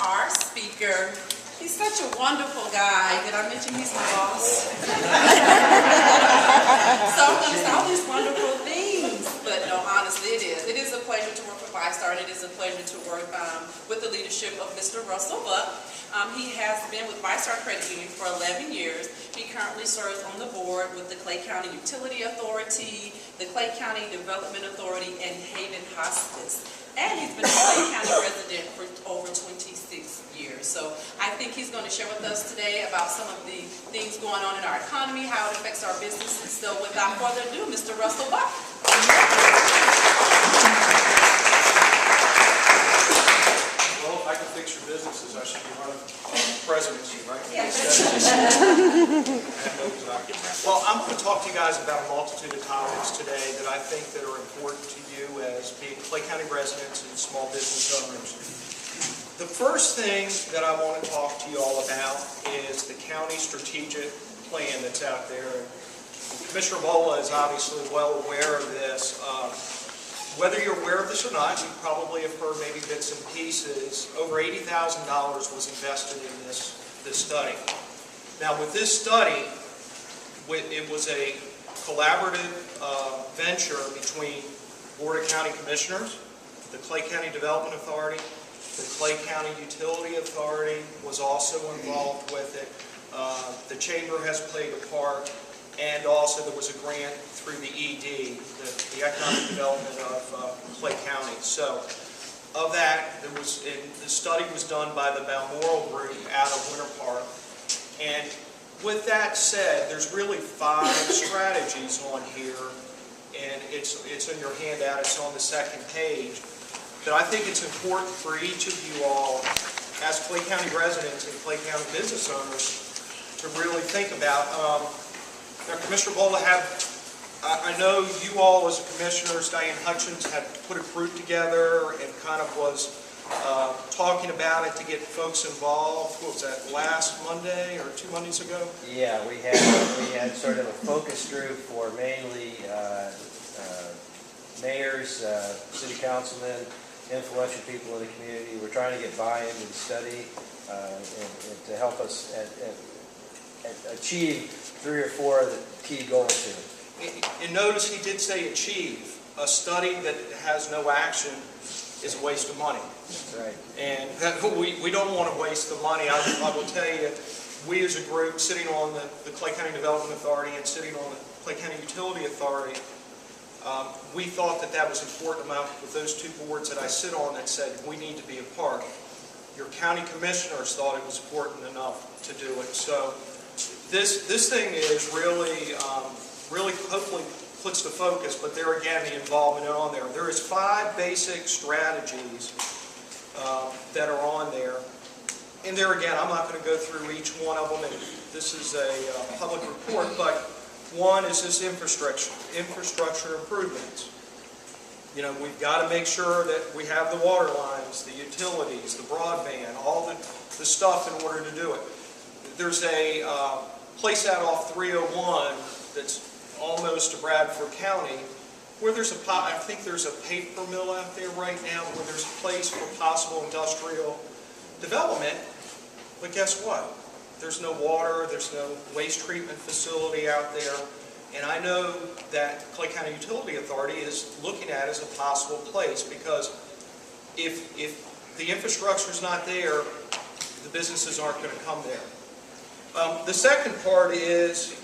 our speaker. He's such a wonderful guy. Did I mention he's my boss? So I'm going to say all these wonderful things. But no, honestly, it is. It is a pleasure to work with VID00002, and it is a pleasure to work with the leadership of Mr. Russell Buck. He has been with VID00002 Credit Union for 11 years. He currently serves on the board with the Clay County Utility Authority, the Clay County Development Authority, and Haven Hospice. And he's been a Clay County resident for over 26 years. So I think he's going to share with us today about some of the things going on in our economy, how it affects our businesses. So without further ado, Mr. Russell Buck. Well, if I can fix your businesses, I should be running presidency, right? Yes. Well, I'm going to talk to you guys about a multitude of topics today that I think that are important to you as being Clay County residents and small business owners. The first thing that I want to talk to you all about is the county strategic plan that's out there. Commissioner Bola is obviously well aware of this. Whether you're aware of this or not, you probably have heard maybe bits and pieces. Over $80,000 was invested in this study. Now, with this study, it was a collaborative venture between Board of County Commissioners, the Clay County Development Authority, the Clay County Utility Authority was also involved with it. The Chamber has played a part, and also there was a grant through the ED, the Economic Development of Clay County. So, of that, the study was done by the Balmoral Group out of Winter Park. And with that said, there's really 5 strategies on here, and it's in your handout, it's on the second page, that I think it's important for each of you all, as Clay County residents and Clay County business owners, to really think about. Now, Commissioner Bola, I know you all as a commissioners, Diane Hutchins, had put a group together and kind of was talking about it to get folks involved. What was that, last Monday or 2 Mondays ago? Yeah, we had sort of a focus group for mainly mayors, city councilmen, influential people in the community. We're trying to get buy-in to the study and to help us achieve 3 or 4 of the key goals here. And notice he did say achieve. A study that has no action is a waste of money. That's right. And we don't want to waste the money. I will tell you, we as a group sitting on the Clay County Development Authority and sitting on the Clay County Utility Authority, we thought that was important enough with those 2 boards that I sit on that said we need to be a part. Your county commissioners thought it was important enough to do it. So this thing is really hopefully puts the focus, but there again the involvement on there. There is 5 basic strategies that are on there. And there again, I'm not going to go through each one of them, and this is a public report, but one is this infrastructure improvements. You know, we've got to make sure that we have the water lines, the utilities, the broadband, all the stuff in order to do it. There's a place out off 301 that's almost to Bradford County where I think there's a paper mill out there right now where there's a place for possible industrial development. But guess what? There's no water, there's no waste treatment facility out there. And I know that Clay County Utility Authority is looking at it as a possible place, because if the infrastructure is not there, the businesses aren't going to come there. The second part is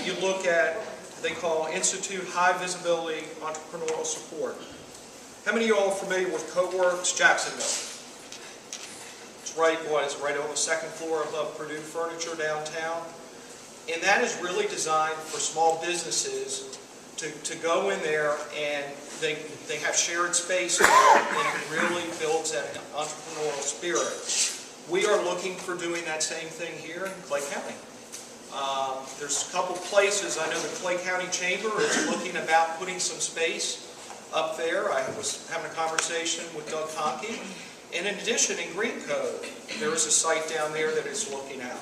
you look at, they call Institute High Visibility Entrepreneurial Support. How many of you all are familiar with CoWorks Jacksonville? It's right on the 2nd floor of Purdue Furniture downtown. And that is really designed for small businesses to go in there, and they have shared space there, and it really builds that entrepreneurial spirit. We are looking for doing that same thing here in Clay County. There's a couple places. I know the Clay County Chamber is looking about putting some space up there. I was having a conversation with Doug Conkey. And in addition, in Green Cove, there is a site down there that is looking at.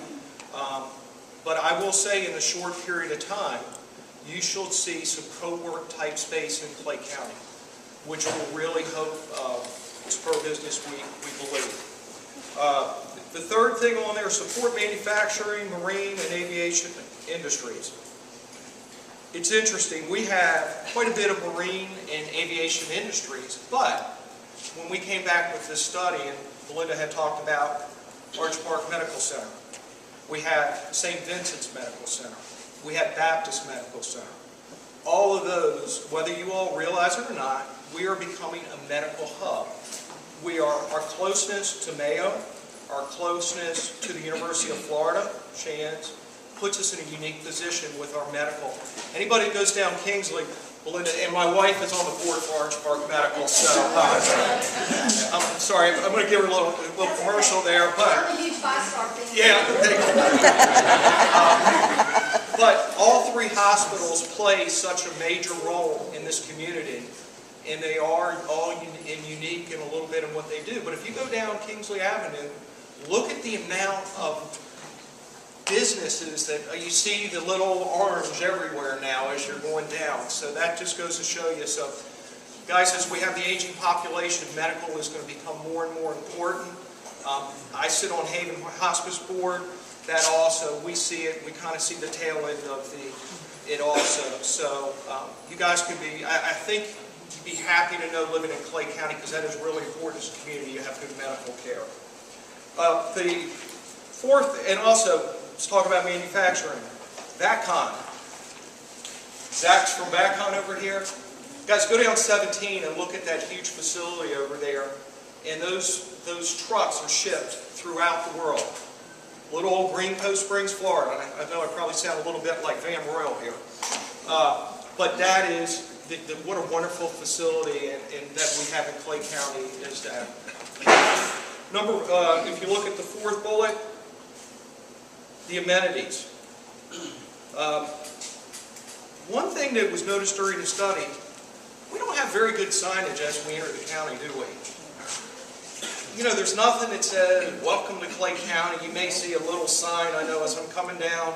But I will say, in a short period of time, you should see some co-work type space in Clay County, which will really hope spur business, we believe. The third thing on there, support manufacturing, marine, and aviation industries. It's interesting, we have quite a bit of marine and aviation industries, but when we came back with this study, and Belinda had talked about Orange Park Medical Center, we have St. Vincent's Medical Center, we have Baptist Medical Center. All of those, whether you all realize it or not, we are becoming a medical hub. Our closeness to Mayo, our closeness to the University of Florida, Shands, puts us in a unique position with our medical. Anybody that goes down Kingsley, Belinda, and my wife is on the board for Orange Park Medical, so I'm sorry, I'm going to give her a little commercial there, but I'm a huge five-star fan. yeah, but all three hospitals play such a major role in this community, and they are all unique in a little bit in what they do. But if you go down Kingsley Avenue, look at the amount of businesses that you see, the little orange everywhere now as you're going down. So that just goes to show you. So guys, as we have the aging population, medical is going to become more and more important. I sit on Haven Hospice Board. That also, we see it, we kind of see the tail end of it also. So you guys could be, I think you'd be happy to know living in Clay County, because that is really important as a community. You have good medical care. The fourth, and also, let's talk about manufacturing. VACCON. Zach's from VACCON over here. Guys, go down 17 and look at that huge facility over there. And those trucks are shipped throughout the world. Little old Greencoat Springs, Florida. I know I probably sound a little bit like Van Royal here. But that is, what a wonderful facility and that we have in Clay County is that. If you look at the fourth bullet, the amenities. One thing that was noticed during the study, we don't have very good signage as we enter the county, do we? You know, there's nothing that says, welcome to Clay County. You may see a little sign, I know, as I'm coming down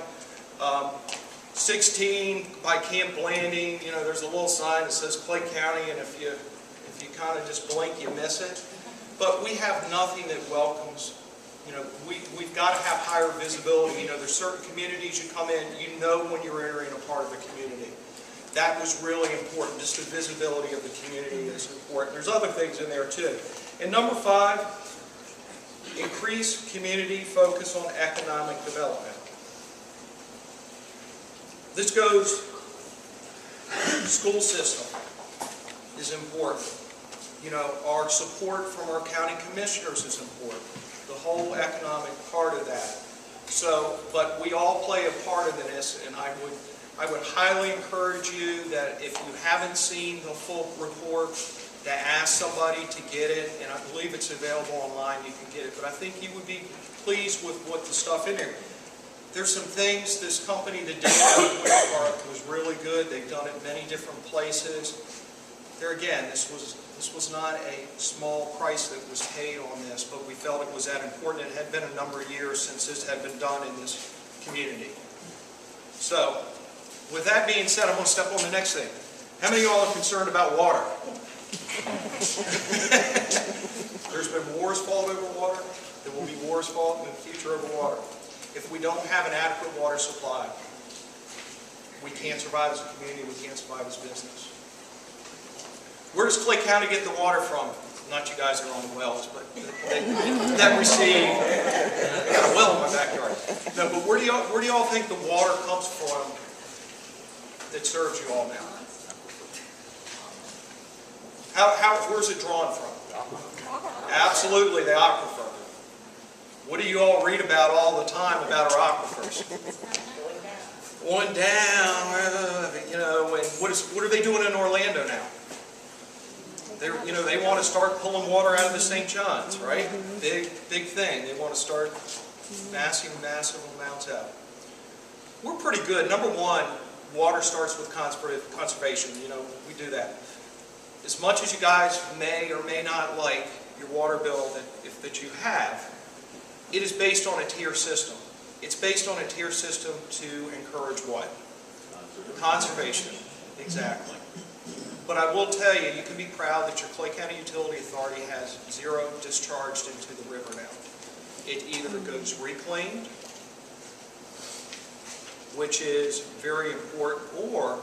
16 by Camp Landing, you know, there's a little sign that says Clay County, and if you kind of just blink, you miss it. But we have nothing that welcomes, you know, we've got to have higher visibility. You know, there's certain communities you come in, you know when you're entering a part of the community. That was really important. Just the visibility of the community is important. There's other things in there too. And number 5, increase community focus on economic development. This goes, school system is important. You know, our support from our county commissioners is important. The whole economic part of that. So, but we all play a part of this, and I would highly encourage you that if you haven't seen the full report, to ask somebody to get it, and I believe it's available online, you can get it. But I think you would be pleased with what the stuff in there. There's some things, this company that did it was really good. They've done it many different places. There again, this was not a small price that was paid on this, but we felt it was that important. It had been a number of years since this had been done in this community. So, with that being said, I'm going to step on the next thing. How many of y'all are concerned about water? There's been wars fought over water. There will be wars fought in the future over water. If we don't have an adequate water supply, we can't survive as a community, we can't survive as business. Where does Clay County get the water from? Not you guys are on the wells, but that receive. I got a well in my backyard. No, but where do y'all think the water comes from that serves you all now? Where's it drawn from? Absolutely, the aquifer. What do you all read about all the time about our aquifers? Going down, you know, and what are they doing in Orlando now? They want to start pulling water out of the St. John's, right? Big thing. They want to start massive amounts out. We're pretty good. Number 1, water starts with conservation. You know, we do that. As much as you guys may or may not like your water bill that you have, it is based on a tier system. It's based on a tier system to encourage what? Conservation. Exactly. But I will tell you, you can be proud that your Clay County Utility Authority has 0 discharged into the river now. it either goes reclaimed, which is very important, or,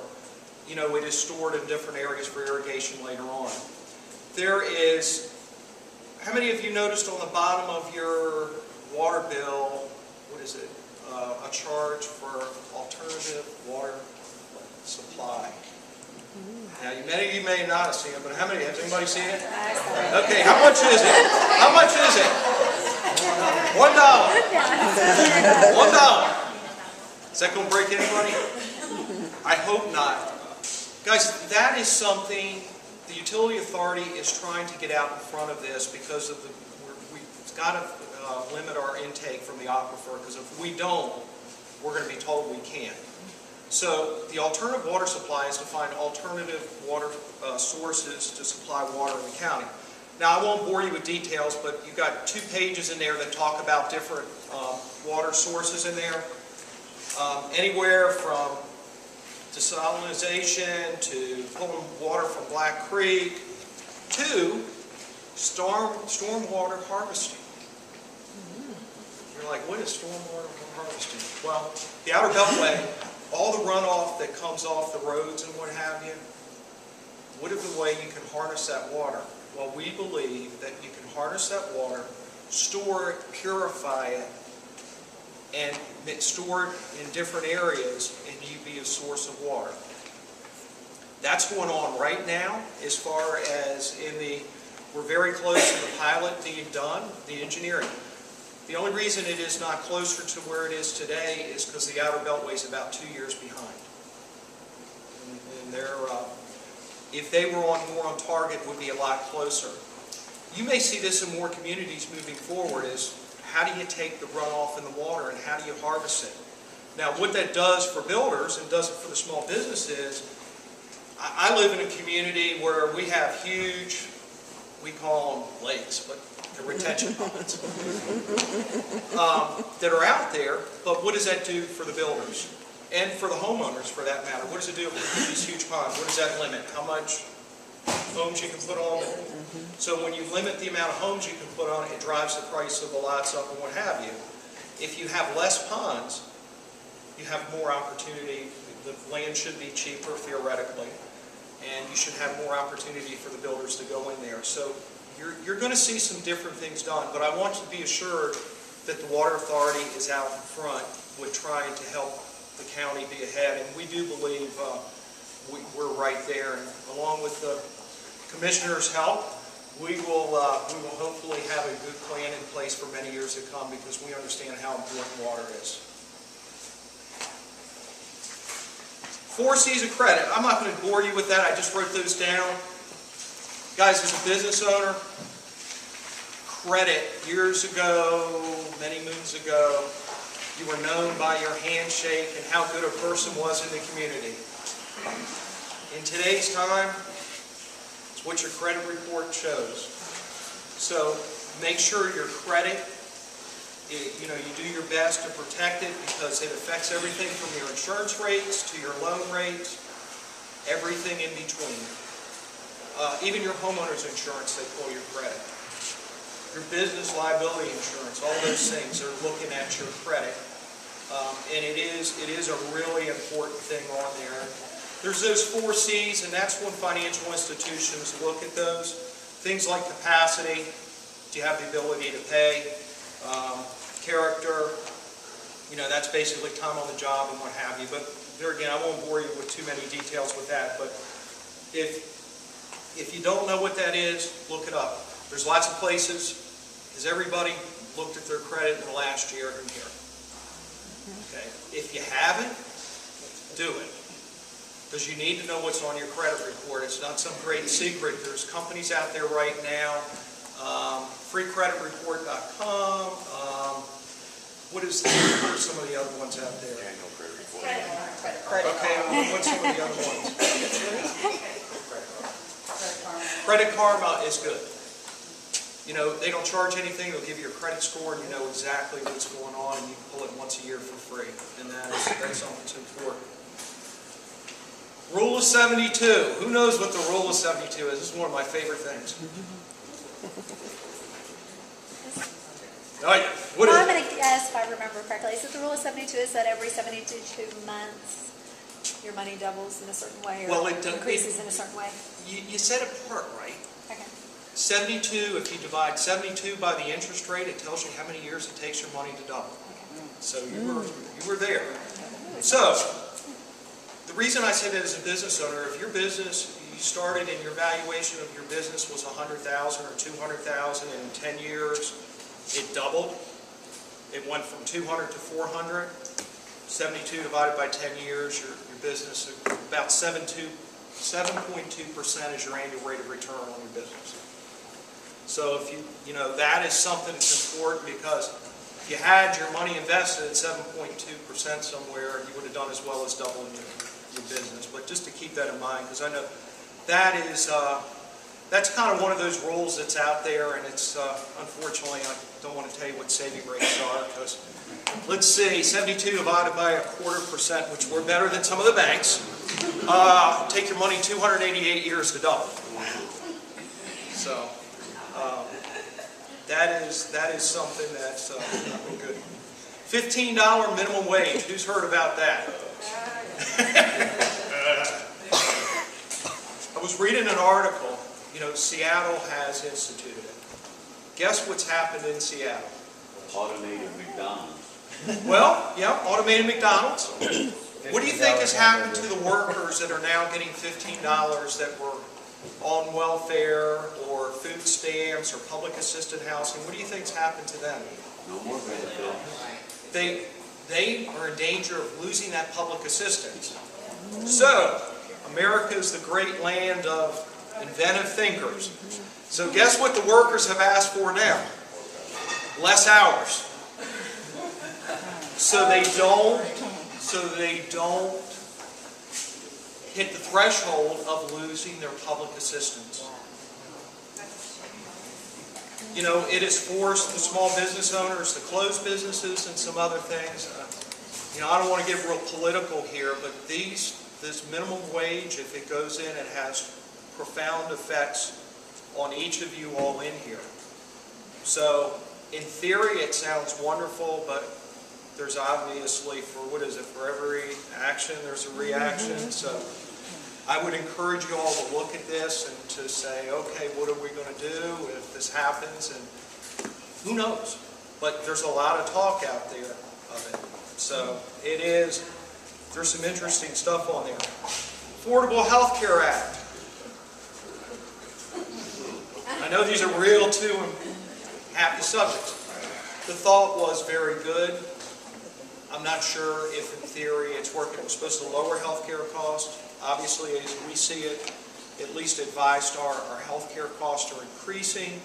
you know, it is stored in different areas for irrigation later on. There is, how many of you noticed on the bottom of your water bill, what is it, a charge for alternative water supply? Now, many of you may not have seen it, but how many, has anybody seen it? Okay, how much is it? How much is it? $1. $1. Is that going to break anybody? I hope not. Guys, that is something the utility authority is trying to get out in front of this because of we've got to limit our intake from the aquifer, because if we don't, we're going to be told we can't. So the alternative water supply is to find alternative water sources to supply water in the county. Now, I won't bore you with details, but you've got 2 pages in there that talk about different water sources in there. Anywhere from desalinization to pulling water from Black Creek to stormwater harvesting. You're like, what is stormwater harvesting? Well, the Outer Beltway, all the runoff that comes off the roads and what have you, what is the way you can harness that water? Well, we believe that you can harness that water, store it, purify it, and store it in different areas, and you be a source of water. That's going on right now as far as we're very close to the pilot being done, the engineering. The only reason it is not closer to where it is today is because the Outer Beltway is about 2 years behind. And if they were more on target, it would be a lot closer. You may see this in more communities moving forward, is how do you take the runoff in the water and how do you harvest it? Now, what that does for builders and does it for the small businesses, I live in a community where we have huge, we call them lakes, but they're retention ponds, that are out there, but what does that do for the builders? And for the homeowners, for that matter. What does it do with these huge ponds? What does that limit? How much homes you can put on it? So when you limit the amount of homes you can put on it, it drives the price of the lots up and what have you. If you have less ponds, you have more opportunity. The land should be cheaper, theoretically, and you should have more opportunity for the builders to go in there. So you're going to see some different things done, but I want you to be assured that the Water Authority is out in front with trying to help the county be ahead, and we do believe we're right there. And along with the Commissioner's help, we will hopefully have a good plan in place for many years to come, because we understand how important water is. 4 C's of credit. I'm not going to bore you with that. I just wrote those down. Guys, as a business owner, credit. Years ago, many moons ago, you were known by your handshake and how good a person was in the community. In today's time, it's what your credit report shows. So make sure your credit, you do your best to protect it, because it affects everything from your insurance rates to your loan rates, everything in between. Even your homeowner's insurance, they pull your credit. Your business liability insurance, all those things are looking at your credit. And it is a really important thing on there. There's those 4 C's, and that's when financial institutions look at those. Things like capacity, do you have the ability to pay? Character, that's basically time on the job and what have you. But there again, I won't bore you with too many details with that. But if you don't know what that is, look it up. There's lots of places. Has everybody looked at their credit in the last year in here? Okay. If you haven't, do it. Because you need to know what's on your credit report. It's not some great secret. There's companies out there right now, freecreditreport.com. What are some of the other ones out there? Annual credit report. Okay, what's some of the other ones? Credit Karma is good. They don't charge anything. They'll give you a credit score, and you know exactly what's going on, and you can pull it once a year for free. And that's something that's important. Rule of 72. Who knows what the Rule of 72 is? This is one of my favorite things. Oh, yeah. What Well, is I'm it? going to guess if I remember correctly. Is it the rule of 72 is that every 72 months your money doubles in a certain way or Well, it increases in a certain way? You said it part right. Okay. 72, if you divide 72 by the interest rate, it tells you how many years it takes your money to double. So you were there. So, the reason I say that as a business owner, if your business, you started and your valuation of your business was $100,000 or $200,000 in 10 years, it doubled. It went from 200 to 400. 72 divided by 10 years, your business is about 7.2% is your annual rate of return on your business. So if you know, that is something that's important, because if you had your money invested at 7.2% somewhere, you would have done as well as doubling your business. But just to keep that in mind, because I know that is, that's kind of one of those rules that's out there, and it's, unfortunately, I don't want to tell you what saving rates are, because let's see, 72 divided by 0.25%, which we're better than some of the banks, take your money 288 years to double. So, that is something that's not been good. $15 minimum wage, who's heard about that? I was reading an article, you know, Seattle has instituted it. Guess what's happened in Seattle? Automated McDonald's. Well, yeah, automated McDonald's. What do you think has happened to the workers that are now getting $15 that were on welfare or food stamps or public assisted housing? What do you think's happened to them? No more benefits. They are in danger of losing that public assistance. So, America is the great land of inventive thinkers. So guess what the workers have asked for now? Less hours. So they don't hit the threshold of losing their public assistance. You know, it has forced the small business owners to close businesses and some other things. You know, I don't want to get real political here, but this minimum wage, if it goes in, it has profound effects on each of you all in here. So, in theory, it sounds wonderful, but there's obviously, for every action, there's a reaction. So, I would encourage you all to look at this and to say, okay, what are we going to do if this happens? And who knows? But there's a lot of talk out there of it. So, there's some interesting stuff on there. Affordable Health Care Act. I know these are real two happy subjects. The thought was very good. I'm not sure if in theory it's working. It was supposed to lower health care costs. Obviously, as we see it, at least advised our health care costs are increasing.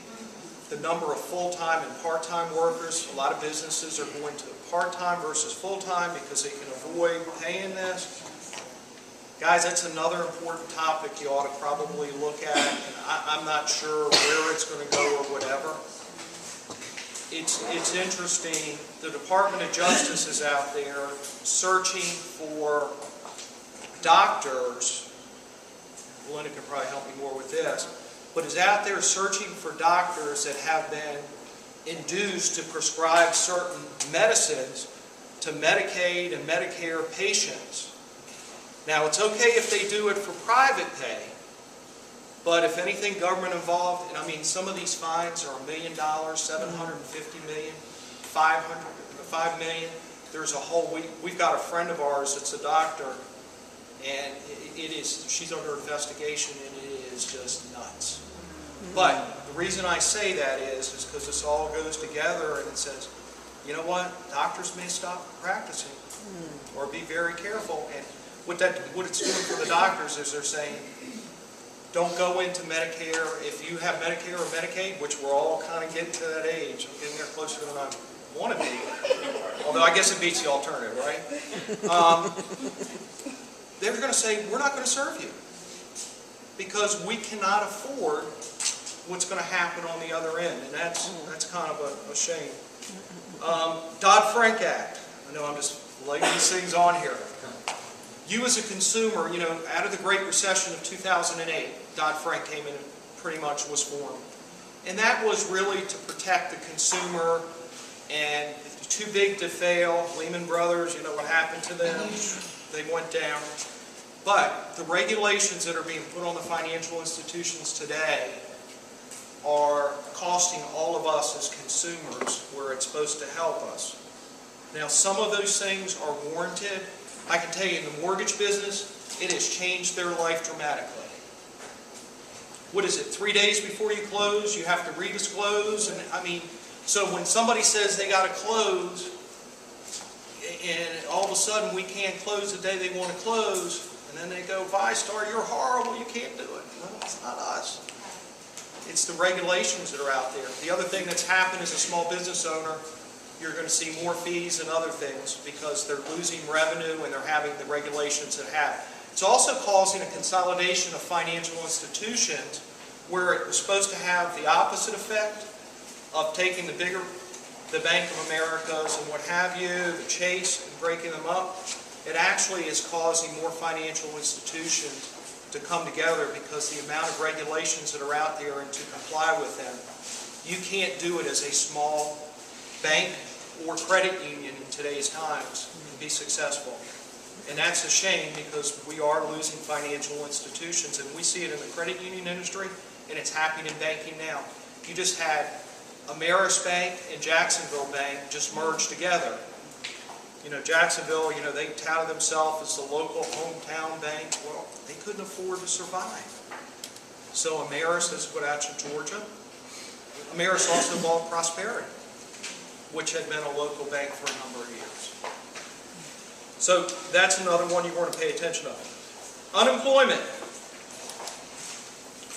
The number of full-time and part-time workers, a lot of businesses are going to part-time versus full-time because they can avoid paying this. Guys, that's another important topic you ought to probably look at. And I'm not sure where it's going to go or whatever. It's interesting. The Department of Justice is out there searching for doctors. Belinda can probably help me more with this. But is out there searching for doctors that have been induced to prescribe certain medicines to Medicaid and Medicare patients. Now, it's okay if they do it for private pay, but if anything government involved, and I mean, some of these fines are $1 million, $750 million, $5 million. There's a whole, we've got a friend of ours that's a doctor, and she's under investigation, and it is just nuts. But the reason I say that is because this all goes together, and it says, you know what, doctors may stop practicing, or be very careful. And what it's doing for the doctors is they're saying, don't go into Medicare. If you have Medicare or Medicaid, which we're all kind of getting to that age, I'm getting there closer than I want to be, although I guess it beats the alternative, right? They're going to say, we're not going to serve you because we cannot afford what's going to happen on the other end, and that's kind of a shame. Dodd-Frank Act. I know I'm just laying these things on here. You as a consumer, you know, out of the Great Recession of 2008, Dodd-Frank came in and pretty much was formed. And that was really to protect the consumer too big to fail. Lehman Brothers, you know what happened to them? They went down. But the regulations that are being put on the financial institutions today are costing all of us as consumers where it's supposed to help us. Now, some of those things are warranted. I can tell you in the mortgage business, it has changed their life dramatically. What is it, 3 days before you close, you have to redisclose? And I mean, so when somebody says they got to close, and all of a sudden we can't close the day they want to close, and then they go, VIStar, you're horrible, you can't do it. No, it's not us. It's the regulations that are out there. The other thing that's happened as a small business owner, you're going to see more fees and other things because they're losing revenue and they're having the regulations that have. It's also causing a consolidation of financial institutions where it was supposed to have the opposite effect of taking the Bank of Americas and what have you, the Chase, and breaking them up. It actually is causing more financial institutions to come together because the amount of regulations that are out there and to comply with them, you can't do it as a small bank or credit union in today's times and be successful. And that's a shame because we are losing financial institutions, and we see it in the credit union industry, and it's happening in banking now. You just had Ameris Bank and Jacksonville Bank just merged together. You know, Jacksonville, you know, they touted themselves as the local hometown bank. Well, they couldn't afford to survive. So Ameris is put out to Georgia. Ameris also bought Prosperity, which had been a local bank for a number of years. So that's another one you want to pay attention to. Unemployment,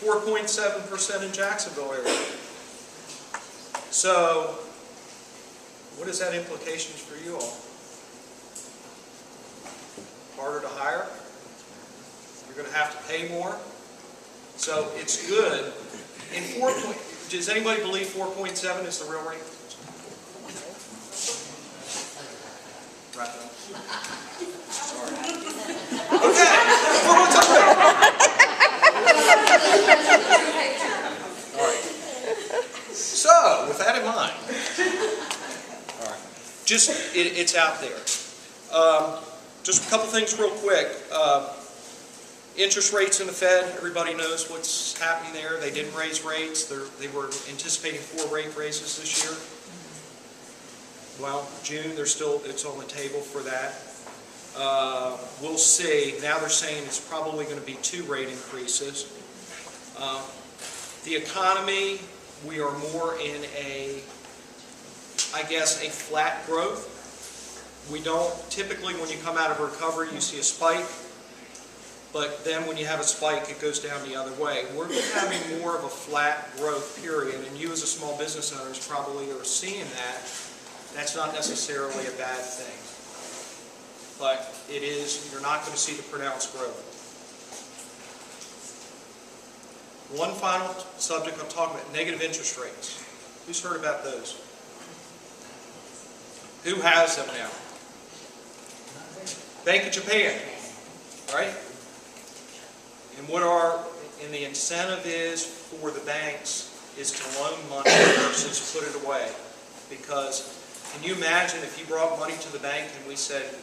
4.7% in Jacksonville area. So what is that implications for you all? Harder to hire? You're going to have to pay more? So it's good. Does anybody believe 4.7 is the real rate? Wrap it up. Sorry. Okay, we're going to talk about it. All right. So, with that in mind, all right, it's out there. Just a couple things real quick. Interest rates in the Fed, everybody knows what's happening there. They didn't raise rates. They were anticipating 4 rate raises this year. Well, June, it's on the table for that. We'll see. Now they're saying it's probably going to be 2 rate increases. The economy, we are more in a flat growth. We don't, typically when you come out of a recovery, you see a spike. But then when you have a spike, it goes down the other way. We're having more of a flat growth period, and you as a small business owner probably are seeing that. That's not necessarily a bad thing. But it is, you're not going to see the pronounced growth. One final subject I'm talking about, negative interest rates. Who's heard about those? Who has them now? Bank of Japan, right? And the incentive is for the banks is to loan money versus put it away. Because can you imagine if you brought money to the bank and we said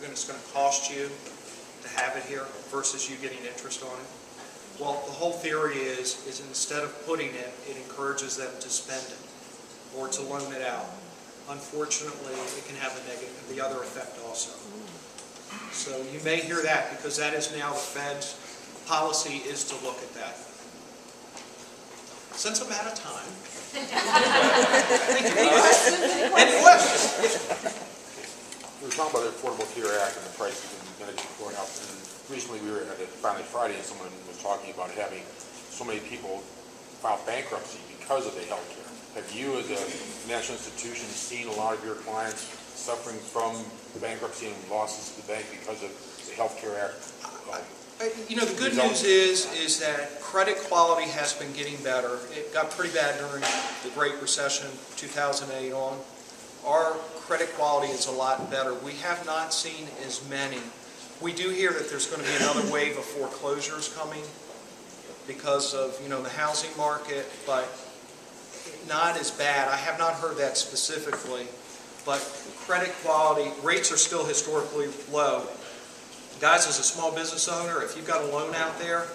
it's going to cost you to have it here versus you getting interest on it? Well, the whole theory is instead of putting it, it encourages them to spend it or to loan it out. Unfortunately, it can have the other effect also. So you may hear that because that is now the Fed's policy is to look at that. Since I'm out of time. Any questions? We were talking about the Affordable Care Act and the prices and Medicaid going up. And recently we were at it finally Friday and someone was talking about having so many people file bankruptcy because of the health care. Have you as a financial institution seen a lot of your clients suffering from bankruptcy and losses to the bank because of the Health Care Act? You know, the good news is that credit quality has been getting better. It got pretty bad during the Great Recession, 2008 on. Our credit quality is a lot better. We have not seen as many. We do hear that there's going to be another wave of foreclosures coming because of, the housing market, but not as bad. I have not heard that specifically. but credit quality, rates are still historically low. Guys, as a small business owner, if you've got a loan out there,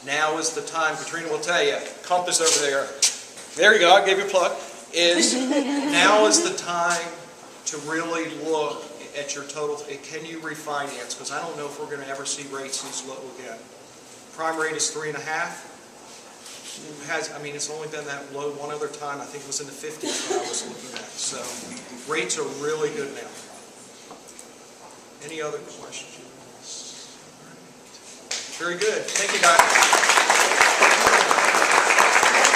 now is the time, Katrina will tell you, Compass over there you go, I gave you a plug, now is the time to really look at your total, can you refinance? Because I don't know if we're going to ever see rates this low again. Prime rate is 3.5. It's only been that low one other time, I think it was in the 50s when I was looking at. So rates are really good now. Any other questions? Very good. Thank you, guys.